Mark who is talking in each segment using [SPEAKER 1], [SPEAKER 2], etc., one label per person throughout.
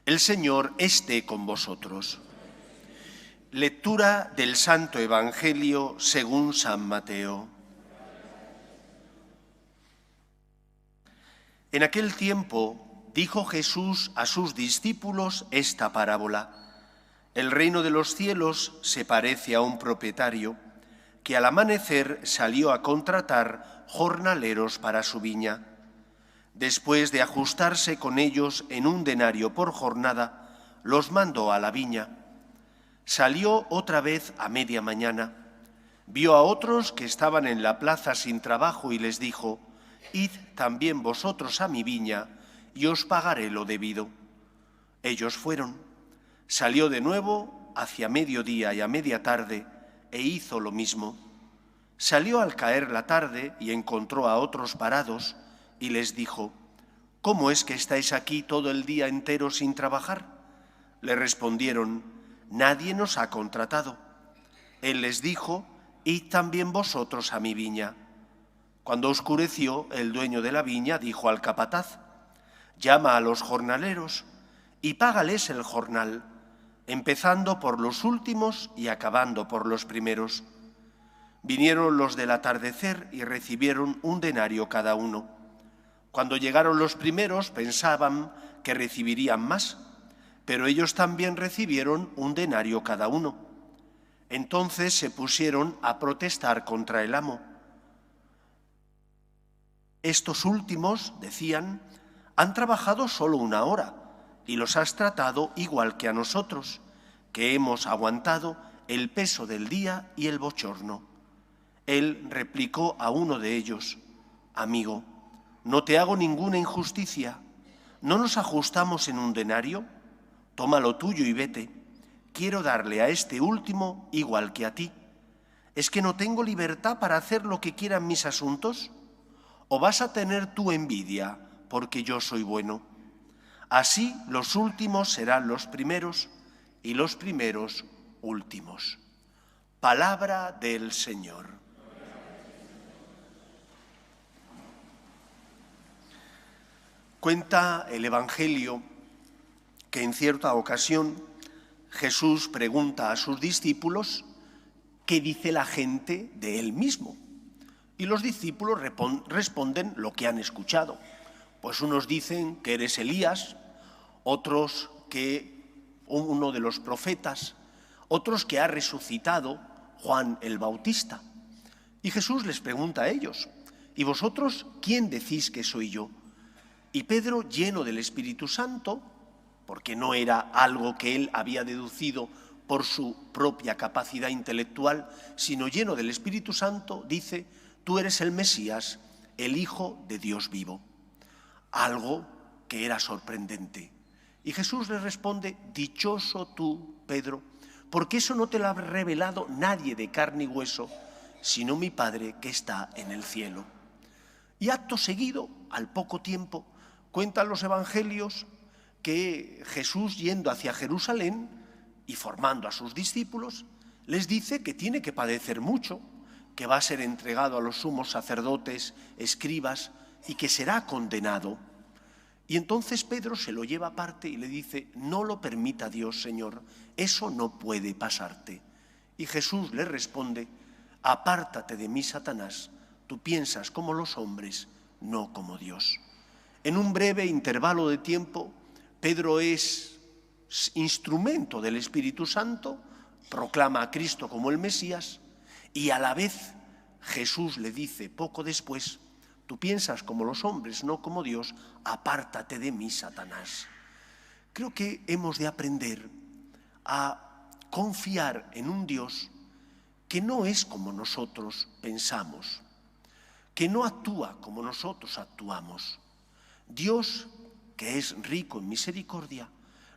[SPEAKER 1] El Señor esté con vosotros. Lectura del Santo Evangelio según San Mateo. En aquel tiempo dijo Jesús a sus discípulos esta parábola. El reino de los cielos se parece a un propietario que al amanecer salió a contratar jornaleros para su viña. Después de ajustarse con ellos en un denario por jornada, los mandó a la viña. Salió otra vez a media mañana. Vio a otros que estaban en la plaza sin trabajo y les dijo: «Id también vosotros a mi viña y os pagaré lo debido». Ellos fueron. Salió de nuevo hacia mediodía y a media tarde e hizo lo mismo. Salió al caer la tarde y encontró a otros parados y les dijo: «¿Cómo es que estáis aquí todo el día entero sin trabajar?». Le respondieron: «Nadie nos ha contratado». Él les dijo: «Id también vosotros a mi viña». Cuando oscureció, el dueño de la viña dijo al capataz: «Llama a los jornaleros y págales el jornal, empezando por los últimos y acabando por los primeros». Vinieron los del atardecer y recibieron un denario cada uno. Cuando llegaron los primeros pensaban que recibirían más, pero ellos también recibieron un denario cada uno. Entonces se pusieron a protestar contra el amo. «Estos últimos», decían, «han trabajado solo 1 hora y los has tratado igual que a nosotros, que hemos aguantado el peso del día y el bochorno». Él replicó a uno de ellos: «Amigo, no te hago ninguna injusticia. ¿No nos ajustamos en un denario? Toma lo tuyo y vete. Quiero darle a este último igual que a ti. ¿Es que no tengo libertad para hacer lo que quieran mis asuntos? ¿O vas a tener tu envidia porque yo soy bueno? Así los últimos serán los primeros y los primeros últimos». Palabra del Señor. Cuenta el Evangelio que en cierta ocasión Jesús pregunta a sus discípulos qué dice la gente de él mismo. Y los discípulos responden lo que han escuchado. Pues unos dicen que eres Elías, otros que uno de los profetas, otros que ha resucitado Juan el Bautista. Y Jesús les pregunta a ellos: ¿y vosotros quién decís que soy yo? Y Pedro, lleno del Espíritu Santo, porque no era algo que él había deducido por su propia capacidad intelectual, sino lleno del Espíritu Santo, dice: «Tú eres el Mesías, el Hijo de Dios vivo». Algo que era sorprendente. Y Jesús le responde: «Dichoso tú, Pedro, porque eso no te lo ha revelado nadie de carne y hueso, sino mi Padre que está en el cielo». Y acto seguido, al poco tiempo, cuentan los evangelios que Jesús, yendo hacia Jerusalén y formando a sus discípulos, les dice que tiene que padecer mucho, que va a ser entregado a los sumos sacerdotes, escribas, y que será condenado. Y entonces Pedro se lo lleva aparte y le dice: «No lo permita Dios, Señor, eso no puede pasarte». Y Jesús le responde: «Apártate de mí, Satanás, tú piensas como los hombres, no como Dios». En un breve intervalo de tiempo, Pedro es instrumento del Espíritu Santo, proclama a Cristo como el Mesías, y a la vez Jesús le dice poco después: «Tú piensas como los hombres, no como Dios, apártate de mí, Satanás». Creo que hemos de aprender a confiar en un Dios que no es como nosotros pensamos, que no actúa como nosotros actuamos. Dios, que es rico en misericordia,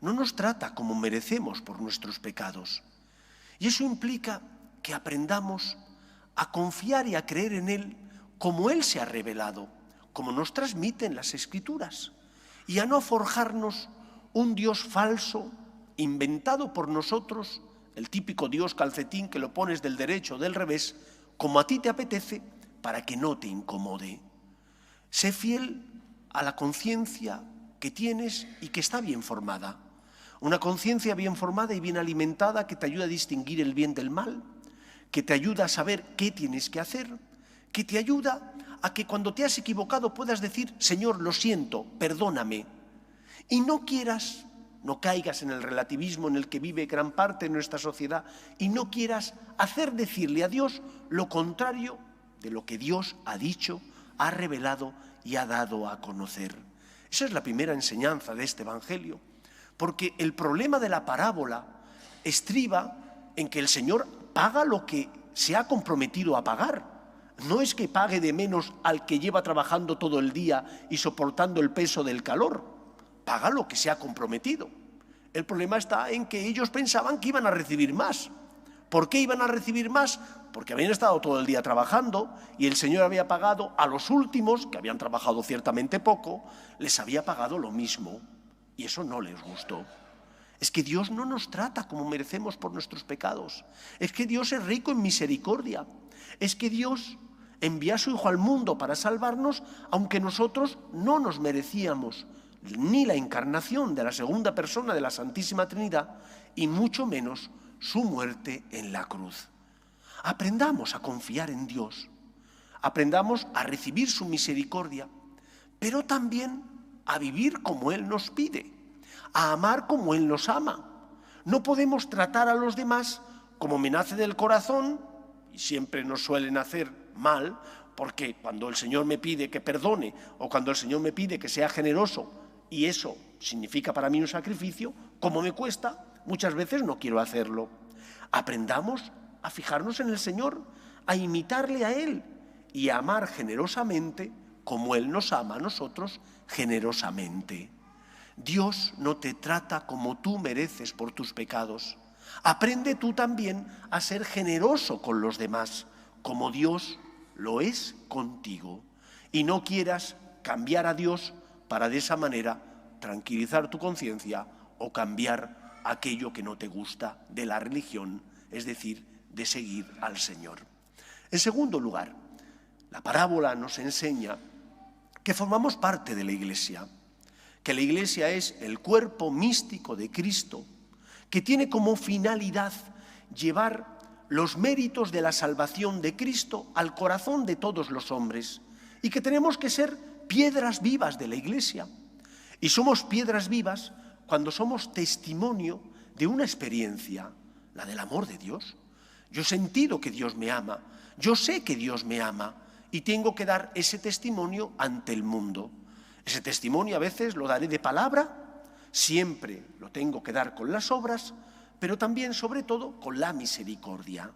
[SPEAKER 1] no nos trata como merecemos por nuestros pecados. Y eso implica que aprendamos a confiar y a creer en Él como Él se ha revelado, como nos transmiten las Escrituras, y a no forjarnos un Dios falso, inventado por nosotros, el típico Dios calcetín que lo pones del derecho o del revés, como a ti te apetece, para que no te incomode. Sé fiel a la conciencia que tienes y que está bien formada. Una conciencia bien formada y bien alimentada que te ayuda a distinguir el bien del mal, que te ayuda a saber qué tienes que hacer, que te ayuda a que cuando te has equivocado puedas decir, Señor, lo siento, perdóname. Y no caigas en el relativismo en el que vive gran parte de nuestra sociedad y no quieras hacer decirle a Dios lo contrario de lo que Dios ha dicho, ha revelado y ha dado a conocer. Esa es la primera enseñanza de este Evangelio, porque el problema de la parábola estriba en que el Señor paga lo que se ha comprometido a pagar. No es que pague de menos al que lleva trabajando todo el día y soportando el peso del calor. Paga lo que se ha comprometido. El problema está en que ellos pensaban que iban a recibir más. ¿Por qué iban a recibir más? Porque habían estado todo el día trabajando y el Señor había pagado a los últimos, que habían trabajado ciertamente poco, les había pagado lo mismo. Y eso no les gustó. Es que Dios no nos trata como merecemos por nuestros pecados. Es que Dios es rico en misericordia. Es que Dios envía a su Hijo al mundo para salvarnos, aunque nosotros no nos merecíamos ni la encarnación de la segunda persona de la Santísima Trinidad y mucho menos su muerte en la cruz. Aprendamos a confiar en Dios, aprendamos a recibir su misericordia, pero también a vivir como Él nos pide, a amar como Él nos ama. No podemos tratar a los demás como me nace del corazón, y siempre nos suelen hacer mal, porque cuando el Señor me pide que perdone o cuando el Señor me pide que sea generoso, y eso significa para mí un sacrificio, como me cuesta, muchas veces no quiero hacerlo. Aprendamos a fijarnos en el Señor, a imitarle a Él y a amar generosamente como Él nos ama a nosotros generosamente. Dios no te trata como tú mereces por tus pecados. Aprende tú también a ser generoso con los demás, como Dios lo es contigo. Y no quieras cambiar a Dios para de esa manera tranquilizar tu conciencia o cambiar aquello que no te gusta de la religión, es decir, de seguir al Señor. En segundo lugar, la parábola nos enseña que formamos parte de la Iglesia, que la Iglesia es el cuerpo místico de Cristo, que tiene como finalidad llevar los méritos de la salvación de Cristo al corazón de todos los hombres y que tenemos que ser piedras vivas de la Iglesia. Y somos piedras vivas cuando somos testimonio de una experiencia, la del amor de Dios. Yo he sentido que Dios me ama, yo sé que Dios me ama y tengo que dar ese testimonio ante el mundo. Ese testimonio a veces lo daré de palabra, siempre lo tengo que dar con las obras, pero también, sobre todo, con la misericordia.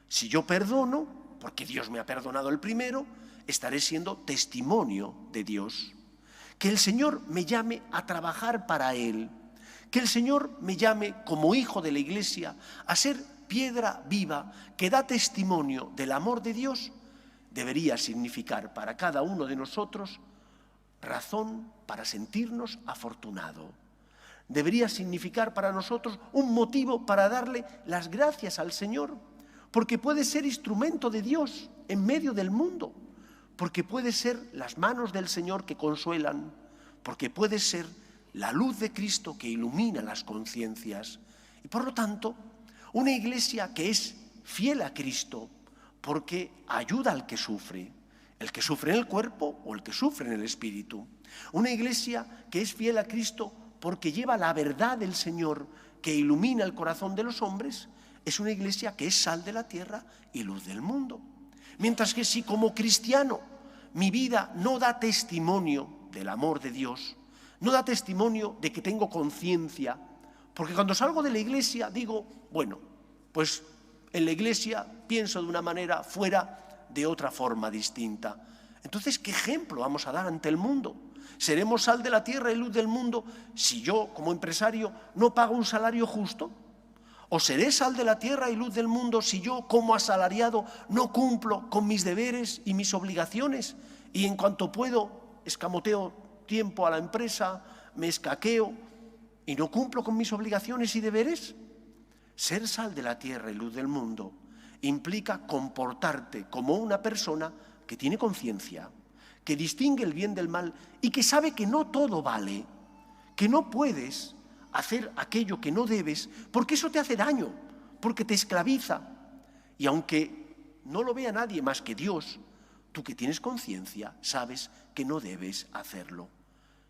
[SPEAKER 1] Si yo perdono, porque Dios me ha perdonado el primero, estaré siendo testimonio de Dios. Que el Señor me llame a trabajar para Él, que el Señor me llame como hijo de la Iglesia a ser piedra viva que da testimonio del amor de Dios, debería significar para cada uno de nosotros razón para sentirnos afortunado. Debería significar para nosotros un motivo para darle las gracias al Señor, porque puede ser instrumento de Dios en medio del mundo, porque puede ser las manos del Señor que consuelan, porque puede ser la luz de Cristo que ilumina las conciencias. Y por lo tanto, una Iglesia que es fiel a Cristo, porque ayuda al que sufre, el que sufre en el cuerpo o el que sufre en el espíritu. Una Iglesia que es fiel a Cristo porque lleva la verdad del Señor que ilumina el corazón de los hombres, es una Iglesia que es sal de la tierra y luz del mundo. Mientras que si como cristiano mi vida no da testimonio del amor de Dios, no da testimonio de que tengo conciencia, porque cuando salgo de la Iglesia digo, bueno, pues en la Iglesia pienso de una manera, fuera de otra forma distinta. Entonces, ¿qué ejemplo vamos a dar ante el mundo? ¿Seremos sal de la tierra y luz del mundo si yo, como empresario, no pago un salario justo? ¿O seré sal de la tierra y luz del mundo si yo, como asalariado, no cumplo con mis deberes y mis obligaciones? Y en cuanto puedo, escamoteo tiempo a la empresa, me escaqueo y no cumplo con mis obligaciones y deberes. Ser sal de la tierra y luz del mundo implica comportarte como una persona que tiene conciencia, que distingue el bien del mal y que sabe que no todo vale, que no puedes hacer aquello que no debes, porque eso te hace daño, porque te esclaviza. Y aunque no lo vea nadie más que Dios, tú que tienes conciencia sabes que no debes hacerlo.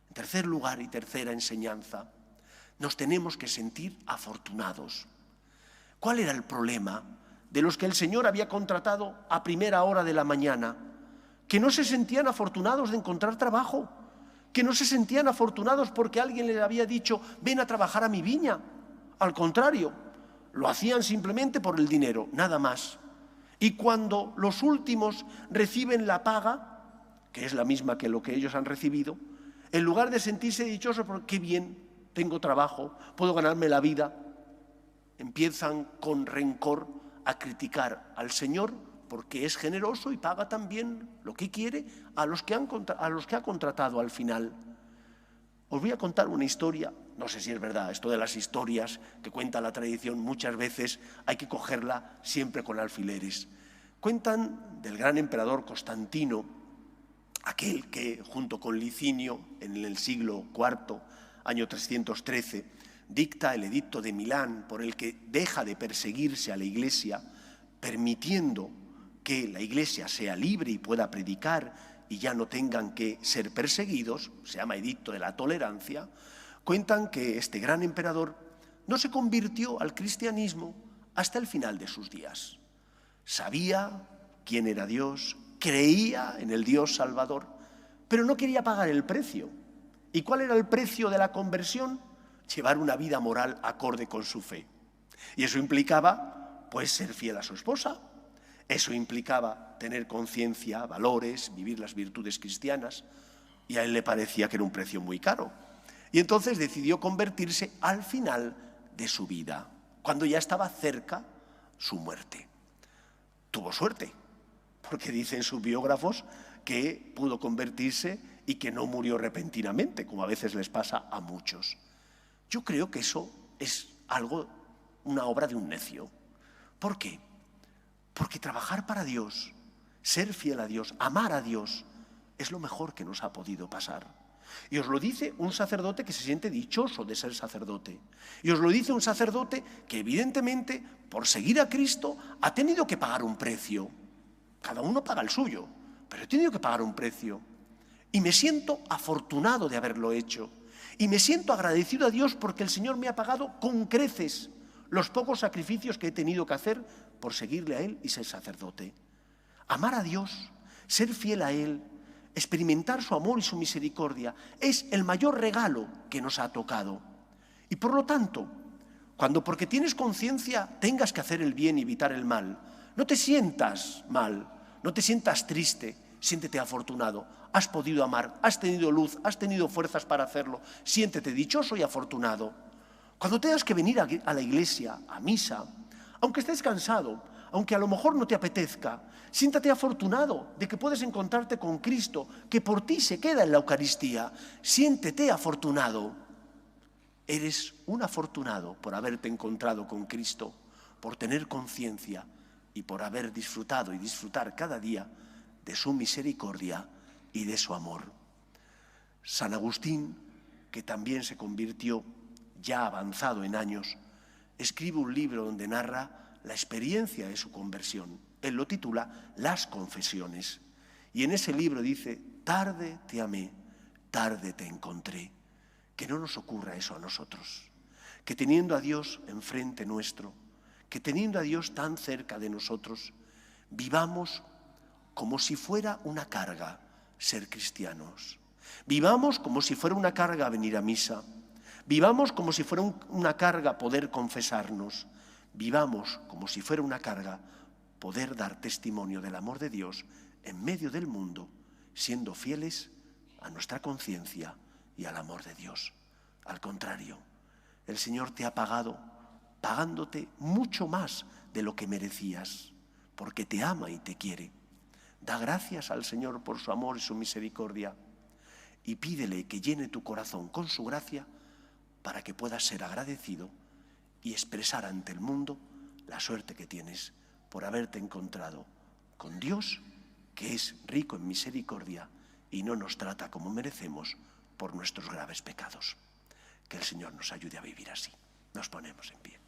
[SPEAKER 1] En tercer lugar y tercera enseñanza, nos tenemos que sentir afortunados. ¿Cuál era el problema de los que el Señor había contratado a primera hora de la mañana? Que no se sentían afortunados de encontrar trabajo, que no se sentían afortunados porque alguien les había dicho, ven a trabajar a mi viña. Al contrario, lo hacían simplemente por el dinero, nada más. Y cuando los últimos reciben la paga, que es la misma que lo que ellos han recibido, en lugar de sentirse dichosos porque qué bien, tengo trabajo, puedo ganarme la vida, empiezan con rencor a criticar al Señor porque es generoso y paga también lo que quiere a los que ha contratado al final. Os voy a contar una historia, no sé si es verdad, esto de las historias que cuenta la tradición muchas veces hay que cogerla siempre con alfileres. Cuentan del gran emperador Constantino, aquel que junto con Licinio en el siglo IV, año 313, dicta el edicto de Milán por el que deja de perseguirse a la Iglesia, permitiendo que la Iglesia sea libre y pueda predicar y ya no tengan que ser perseguidos, se llama edicto de la tolerancia. Cuentan que este gran emperador no se convirtió al cristianismo hasta el final de sus días. Sabía quién era Dios, creía en el Dios Salvador, pero no quería pagar el precio. ¿Y cuál era el precio de la conversión? Llevar una vida moral acorde con su fe. Y eso implicaba, pues, ser fiel a su esposa. Eso implicaba tener conciencia, valores, vivir las virtudes cristianas. Y a él le parecía que era un precio muy caro. Y entonces decidió convertirse al final de su vida, cuando ya estaba cerca su muerte. Tuvo suerte, porque dicen sus biógrafos que pudo convertirse y que no murió repentinamente, como a veces les pasa a muchos. Yo creo que eso es una obra de un necio. ¿Por qué? Porque trabajar para Dios, ser fiel a Dios, amar a Dios, es lo mejor que nos ha podido pasar. Y os lo dice un sacerdote que se siente dichoso de ser sacerdote. Y os lo dice un sacerdote que evidentemente, por seguir a Cristo, ha tenido que pagar un precio. Cada uno paga el suyo, pero he tenido que pagar un precio. Y me siento afortunado de haberlo hecho. Y me siento agradecido a Dios porque el Señor me ha pagado con creces los pocos sacrificios que he tenido que hacer por seguirle a Él y ser sacerdote. Amar a Dios, ser fiel a Él, experimentar su amor y su misericordia es el mayor regalo que nos ha tocado. Y por lo tanto, cuando porque tienes conciencia tengas que hacer el bien y evitar el mal, no te sientas mal, no te sientas triste, siéntete afortunado. Has podido amar, has tenido luz, has tenido fuerzas para hacerlo. Siéntete dichoso y afortunado. Cuando tengas que venir a la iglesia, a misa, aunque estés cansado, aunque a lo mejor no te apetezca, siéntate afortunado de que puedes encontrarte con Cristo, que por ti se queda en la Eucaristía. Siéntete afortunado. Eres un afortunado por haberte encontrado con Cristo, por tener conciencia y por haber disfrutado y disfrutar cada día de su misericordia y de su amor. San Agustín, que también se convirtió ya avanzado en años, escribe un libro donde narra la experiencia de su conversión. Él lo titula Las Confesiones. Y en ese libro dice, tarde te amé, tarde te encontré. Que no nos ocurra eso a nosotros. Que teniendo a Dios enfrente nuestro, que teniendo a Dios tan cerca de nosotros, vivamos como si fuera una carga ser cristianos. Vivamos como si fuera una carga venir a misa. Vivamos como si fuera una carga poder confesarnos. Vivamos como si fuera una carga poder dar testimonio del amor de Dios en medio del mundo, siendo fieles a nuestra conciencia y al amor de Dios. Al contrario, el Señor te ha pagado, pagándote mucho más de lo que merecías, porque te ama y te quiere. Da gracias al Señor por su amor y su misericordia y pídele que llene tu corazón con su gracia para que puedas ser agradecido y expresar ante el mundo la suerte que tienes por haberte encontrado con Dios, que es rico en misericordia y no nos trata como merecemos por nuestros graves pecados. Que el Señor nos ayude a vivir así. Nos ponemos en pie.